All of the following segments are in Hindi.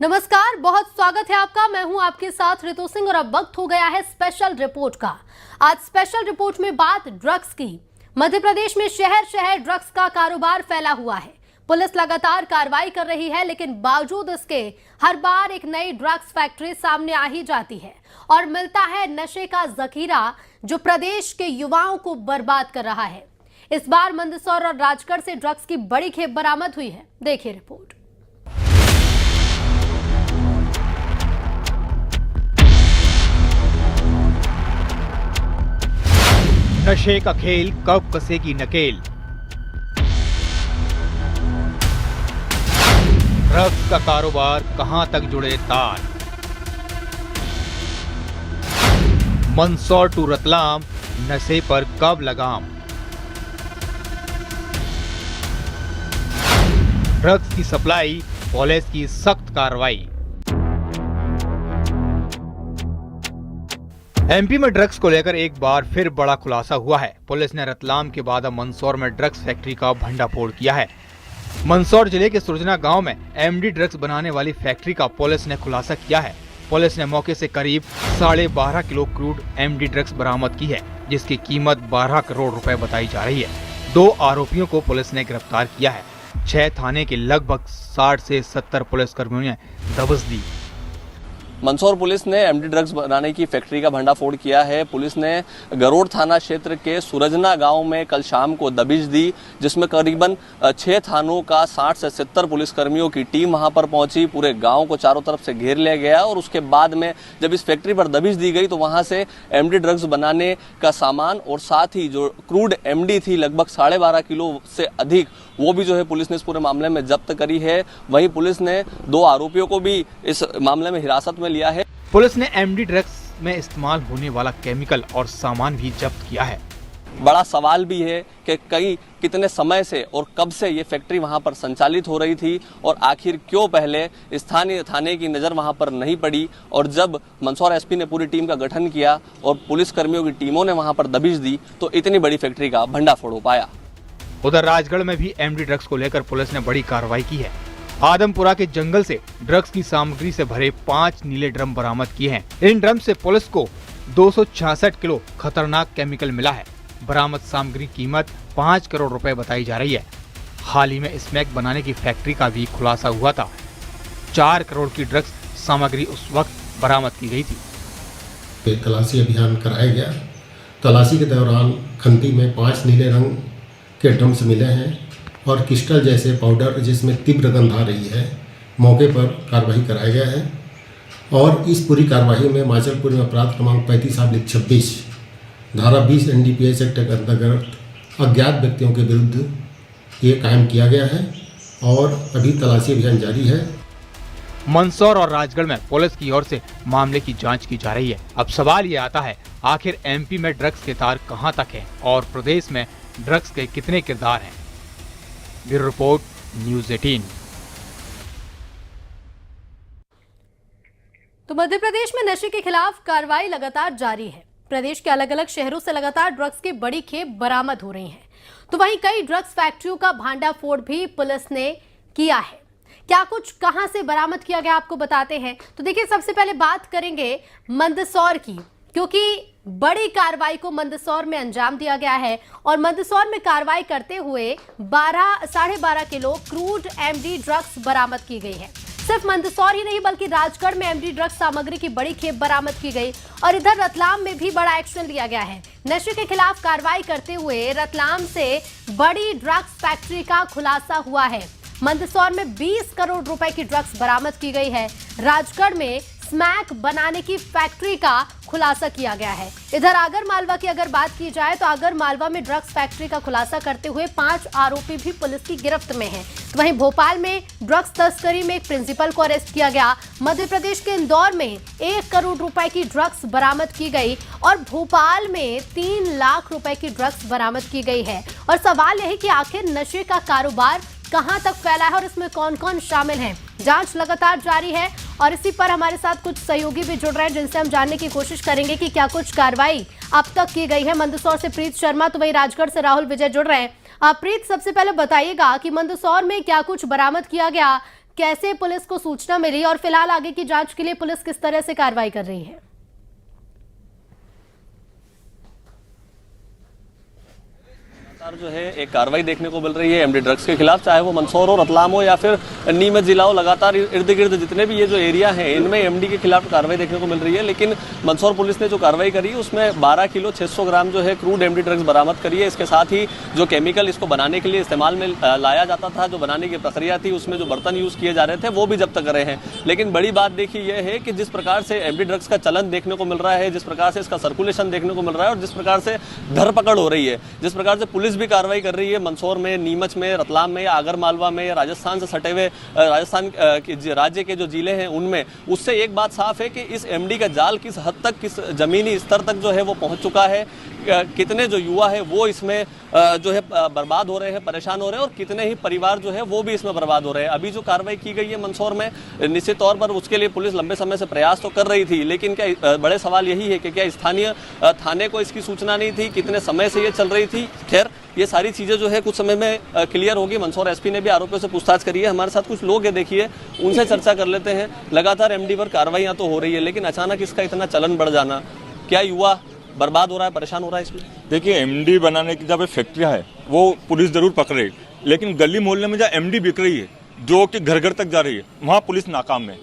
नमस्कार, बहुत स्वागत है आपका। मैं हूं आपके साथ ऋतु सिंह और अब वक्त हो गया है स्पेशल रिपोर्ट का। आज स्पेशल रिपोर्ट में बात ड्रग्स की। मध्य प्रदेश में शहर शहर ड्रग्स का कारोबार फैला हुआ है। पुलिस लगातार कार्रवाई कर रही है, लेकिन बावजूद इसके हर बार एक नई ड्रग्स फैक्ट्री सामने आ ही जाती है और मिलता है नशे का जखीरा जो प्रदेश के युवाओं को बर्बाद कर रहा है। इस बार मंदसौर और राजगढ़ से ड्रग्स की बड़ी खेप बरामद हुई है। देखिए रिपोर्ट। नशे का खेल कब कसेगी नकेल। ड्रग्स का कारोबार कहां तक जुड़े तार। मंदसौर टू रतलाम, नशे पर कब लगाम। ड्रग्स की सप्लाई, पुलिस की सख्त कार्रवाई। एमपी में ड्रग्स को लेकर एक बार फिर बड़ा खुलासा हुआ है। पुलिस ने रतलाम के बाद अब मंदसौर में ड्रग्स फैक्ट्री का भंडाफोड़ किया है। मंदसौर जिले के सुरजना गांव में एमडी ड्रग्स बनाने वाली फैक्ट्री का पुलिस ने खुलासा किया है। पुलिस ने मौके से करीब 12.5 किलो क्रूड एमडी ड्रग्स बरामद की है, जिसकी कीमत 12 करोड़ रुपए बताई जा रही है। 2 आरोपियों को पुलिस ने गिरफ्तार किया है। 6 थाने के लगभग 60 से 70 पुलिसकर्मियों ने दबिश दी। मंदसौर पुलिस ने एमडी ड्रग्स बनाने की फैक्ट्री का भंडाफोड़ किया है। पुलिस ने गरोड़ थाना क्षेत्र के सुरजना गांव में कल शाम को दबिश दी, जिसमें करीबन 6 थानों का 60 से 70 पुलिसकर्मियों की टीम वहां पर पहुंची। पूरे गांव को चारों तरफ से घेर लिया गया और उसके बाद में जब इस फैक्ट्री पर दबिश दी गई तो वहां से एमडी ड्रग्स बनाने का सामान और साथ ही जो क्रूड एमडी थी लगभग 12.5 किलो से अधिक, वो भी जो है पुलिस ने इस पूरे मामले में जब्त करी है। वहीं पुलिस ने 2 आरोपियों को भी इस मामले में हिरासत में लिया है। पुलिस ने एमडी ड्रग्स में इस्तेमाल होने वाला केमिकल और सामान भी जब्त किया है। बड़ा सवाल भी है कि कितने समय से और कब से ये फैक्ट्री वहां पर संचालित हो रही थी और आखिर क्यों पहले स्थानीय थाने की नज़र वहां पर नहीं पड़ी, और जब मंदसौर एसपी ने पूरी टीम का गठन किया और पुलिसकर्मियों की टीमों ने वहां पर दबिश दी तो इतनी बड़ी फैक्ट्री का भंडाफोड़ हो पाया। उधर राजगढ़ में भी एमडी ड्रग्स को लेकर पुलिस ने बड़ी कार्रवाई की है। आदमपुरा के जंगल से ड्रग्स की सामग्री से भरे 5 नीले ड्रम बरामद किए हैं। इन ड्रम से पुलिस को 266 किलो खतरनाक केमिकल मिला है। बरामद सामग्री कीमत 5 करोड़ रुपए बताई जा रही है। हाल ही में स्मैक बनाने की फैक्ट्री का भी खुलासा हुआ था। 4 करोड़ की ड्रग्स सामग्री उस वक्त बरामद की गई थी। तलाशी अभियान कराया गया। तलाशी के दौरान खंती में 5 नीले रंग के ड्रम्स मिले हैं और क्रिस्टल जैसे पाउडर जिसमें तीव्र गंध आ रही है। मौके पर कार्रवाई कराया गया है और इस पूरी कार्रवाई में माचलपुर में अपराध क्रमांक 35/26 धारा 20 NDPS एक्ट के अंतर्गत अज्ञात व्यक्तियों के विरुद्ध ये कायम किया गया है और अभी तलाशी अभियान जारी है। मंदसौर और राजगढ़ में पुलिस की ओर से मामले की जांच की जा रही है। अब सवाल ये आता है, आखिर एमपी में ड्रग्स के तार कहां तक हैं और प्रदेश में ड्रग्स के कितने किरदार हैं। Bureau report, news 18। तो मध्य प्रदेश में नशे के खिलाफ कार्रवाई लगातार जारी है। प्रदेश के अलग अलग शहरों से लगातार ड्रग्स की बड़ी खेप बरामद हो रही है। तो वहीं कई ड्रग्स फैक्ट्रियों का भांडाफोड़ भी पुलिस ने किया है। क्या कुछ कहां से बरामद किया गया आपको बताते हैं। तो देखिए, सबसे पहले बात करेंगे मंदसौर की, क्योंकि बड़ी कार्रवाई को मंदसौर में अंजाम दिया गया है और मंदसौर में कार्रवाई करते हुए 12.5 किलो क्रूड एमडी ड्रग्स बरामद की गई है। सिर्फ मंदसौर ही नहीं बल्कि राजगढ़ में एमडी ड्रग्स सामग्री की बड़ी खेप बरामद की गई और इधर रतलाम में भी बड़ा एक्शन लिया गया है। नशे के खिलाफ कार्रवाई करते हुए रतलाम से बड़ी ड्रग्स फैक्ट्री का खुलासा हुआ है। मंदसौर में 20 करोड़ रुपए की ड्रग्स बरामद की गई है। राजगढ़ में स्मैक बनाने की फैक्ट्री का खुलासा किया गया है। इधर आगर मालवा की अगर बात की जाए तो आगर मालवा में ड्रग्स फैक्ट्री का खुलासा करते हुए 5 आरोपी भी पुलिस की गिरफ्त में हैं। तो वहीं भोपाल में ड्रग्स तस्करी में एक प्रिंसिपल को अरेस्ट किया गया। मध्य प्रदेश के इंदौर में 1 करोड़ रुपए की ड्रग्स बरामद की गई और भोपाल में 3 लाख रुपए की ड्रग्स बरामद की गई है। और सवाल यह है कि आखिर नशे का कारोबार कहां तक फैला है और इसमें कौन कौन शामिल हैं। जांच लगातार जारी है और इसी पर हमारे साथ कुछ सहयोगी भी जुड़ रहे हैं, जिनसे हम जानने की कोशिश करेंगे कि क्या कुछ कार्रवाई अब तक की गई है। मंदसौर से प्रीत शर्मा, तो वहीं राजगढ़ से राहुल विजय जुड़ रहे हैं। प्रीत, सबसे पहले बताइएगा कि मंदसौर में क्या कुछ बरामद किया गया, कैसे पुलिस को सूचना मिली और फिलहाल आगे की जांच के लिए पुलिस किस तरह से कार्रवाई कर रही है? जो है एक कार्रवाई देखने को मिल रही है एमडी ड्रग्स के खिलाफ, चाहे वो मंदसौर हो, रतलाम हो या फिर नीमच जिला हो। लगातार इर्द गिर्द जितने भी ये जो एरिया हैं इनमें एमडी के खिलाफ कार्रवाई देखने को मिल रही है। लेकिन मंदसौर पुलिस ने जो कार्रवाई करी उसमें 12 किलो 600 ग्राम जो है क्रूड एमडी ड्रग्स बरामद करी है। इसके साथ ही जो केमिकल इसको बनाने के लिए इस्तेमाल में लाया जाता था, जो बनाने की प्रक्रिया थी, उसमें जो बर्तन यूज किए जा रहे थे वो भी जब्त करे हैं। लेकिन बड़ी बात देखिए यह है कि जिस प्रकार से एमडी ड्रग्स का चलन देखने को मिल रहा है, जिस प्रकार से इसका सर्कुलेशन देखने को मिल रहा है और जिस प्रकार से धरपकड़ हो रही है, जिस प्रकार से पुलिस भी कार्रवाई कर रही है मंदसौर में, नीमच में, रतलाम में, आगर मालवा में, राजस्थान से सटे हुए राजस्थान के राज्य के जो जिले हैं उनमें, उससे एक बात साफ है कि इस एमडी का जाल किस हद तक, किस जमीनी स्तर तक जो है वो पहुंच चुका है। कितने जो युवा है वो इसमें जो है बर्बाद हो रहे हैं, परेशान हो रहे हैं और कितने ही परिवार जो है वो भी इसमें बर्बाद हो रहे हैं। अभी जो कार्रवाई की गई है मंदसौर में, निश्चित तौर पर उसके लिए पुलिस लंबे समय से प्रयास तो कर रही थी, लेकिन क्या बड़े सवाल यही है कि क्या स्थानीय थाने को इसकी सूचना नहीं थी, कितने समय से ये चल रही थी। खैर ये सारी चीजें जो है कुछ समय में क्लियर होगी। मंदसौर एसपी ने भी आरोपियों से पूछताछ करी है। हमारे साथ कुछ लोग है, देखिए उनसे चर्चा कर लेते हैं। लगातार एमडी पर कार्रवाइयां तो हो रही है, लेकिन अचानक इसका इतना चलन बढ़ जाना, क्या युवा बर्बाद हो रहा है, परेशान हो रहा है इसमें? देखिए एमडी बनाने की जब फैक्ट्रियां है वो पुलिस जरूर पकड़े, लेकिन गली मोहल्ले में जहाँ एमडी बिक रही है, जो कि घर घर तक जा रही है, वहाँ पुलिस नाकाम है।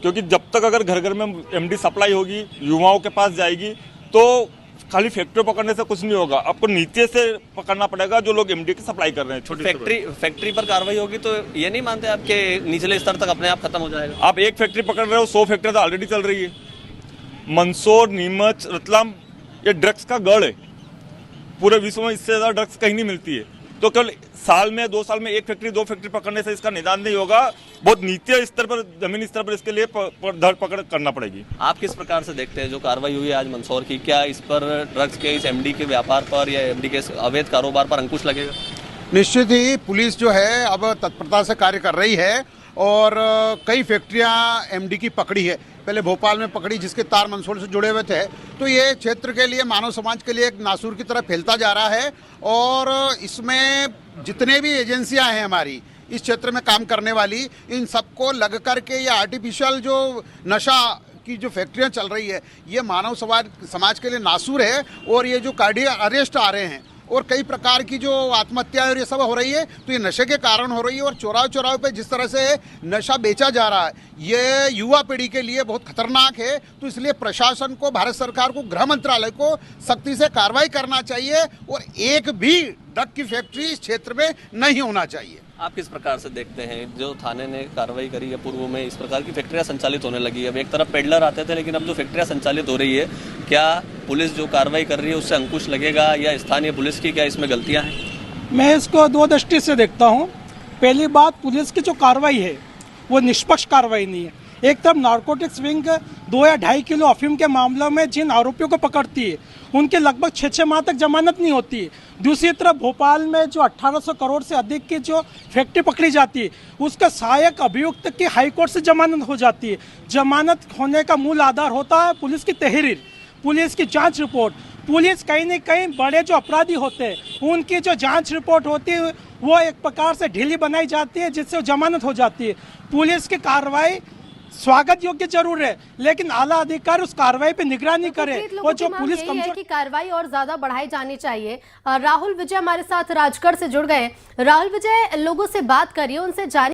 क्योंकि जब तक अगर घर घर में एमडी सप्लाई होगी, युवाओं के पास जाएगी, तो खाली फैक्ट्री पकड़ने से कुछ नहीं होगा। आपको नीचे से पकड़ना पड़ेगा जो लोग एमडी की सप्लाई कर रहे हैं। छोटी फैक्ट्री पर कार्रवाई होगी तो ये नहीं मानते आपके निचले स्तर तक अपने आप खत्म हो जाएगा? आप एक फैक्ट्री पकड़ रहे हो, 100 फैक्ट्री तो ऑलरेडी चल रही है। मंदसौर, नीमच, रतलाम ये ड्रग्स का गढ़ है। पूरे विश्व में इससे ज्यादा ड्रग्स कहीं नहीं मिलती है। तो केवल साल में 2 साल में 1 फैक्ट्री 2 फैक्ट्री पकड़ने से इसका निदान नहीं होगा। बहुत नीचे स्तर पर, जमीनी स्तर पर इसके लिए धरपकड़ करना पड़ेगी। आप किस प्रकार से देखते हैं जो कार्रवाई हुई है आज मंदसौर की? क्या इस पर ड्रग्स के, इस एमडी के व्यापार पर या एमडी के अवैध कारोबार पर अंकुश लगेगा? निश्चित ही पुलिस जो है अब तत्परता से कार्य कर रही है और कई फैक्ट्रियां एमडी की पकड़ी है। पहले भोपाल में पकड़ी जिसके तार मंदसौर से जुड़े हुए थे। तो ये क्षेत्र के लिए, मानव समाज के लिए एक नासूर की तरह फैलता जा रहा है और इसमें जितने भी एजेंसियां हैं हमारी इस क्षेत्र में काम करने वाली, इन सबको लग करके ये आर्टिफिशियल जो नशा की जो फैक्ट्रियां चल रही है, ये मानव समाज के लिए नासूर है। और ये जो कार्डियक अरेस्ट आ रहे हैं और कई प्रकार की जो आत्महत्याएं और ये सब हो रही है, तो ये नशे के कारण हो रही है। और चौराहे पे जिस तरह से नशा बेचा जा रहा है, ये युवा पीढ़ी के लिए बहुत खतरनाक है। तो इसलिए प्रशासन को, भारत सरकार को, गृह मंत्रालय को सख्ती से कार्रवाई करना चाहिए और एक भी ड्रग की फैक्ट्री इस क्षेत्र में नहीं होना चाहिए। आप किस प्रकार से देखते हैं जो थाने ने कार्रवाई करी है, पूर्व में इस प्रकार की फैक्ट्रियां संचालित होने लगी है? अब एक तरफ पेडलर आते थे, लेकिन अब जो फैक्ट्रियां संचालित हो रही है, क्या पुलिस जो कार्रवाई कर रही है उससे अंकुश लगेगा या स्थानीय पुलिस की क्या इसमें गलतियां हैं? मैं इसको 2 दृष्टि से देखता हूं। पहली बात, पुलिस की जो कार्रवाई है वो निष्पक्ष कार्रवाई नहीं है। एक तरफ नारकोटिक्स विंग 2 या 2.5 किलो अफीम के मामलों में जिन आरोपियों को पकड़ती है उनके लगभग 6 माह तक जमानत नहीं होती है। दूसरी तरफ भोपाल में जो 1800 करोड़ से अधिक की जो फैक्ट्री पकड़ी जाती है, उसका सहायक अभियुक्त की हाईकोर्ट से जमानत हो जाती है। जमानत होने का मूल आधार होता है पुलिस की तहरीर, पुलिस की जांच रिपोर्ट। पुलिस कहीं न कहीं बड़े जो अपराधी होते हैं उनकी जो जांच रिपोर्ट होती है वो एक प्रकार से ढीली बनाई जाती है, जिससे जमानत हो जाती है। पुलिस की कार्रवाई स्वागत योग्य जरूर है, लेकिन आला अधिकारी उस कार्रवाई पे निगरानी करे। और जो पुलिस कमजोर की कार्रवाई और ज्यादा बढ़ाई जानी चाहिए। राहुल विजय हमारे साथ राजगढ़ से जुड़ गए। राहुल विजय, लोगों से बात करिए, उनसे जानिए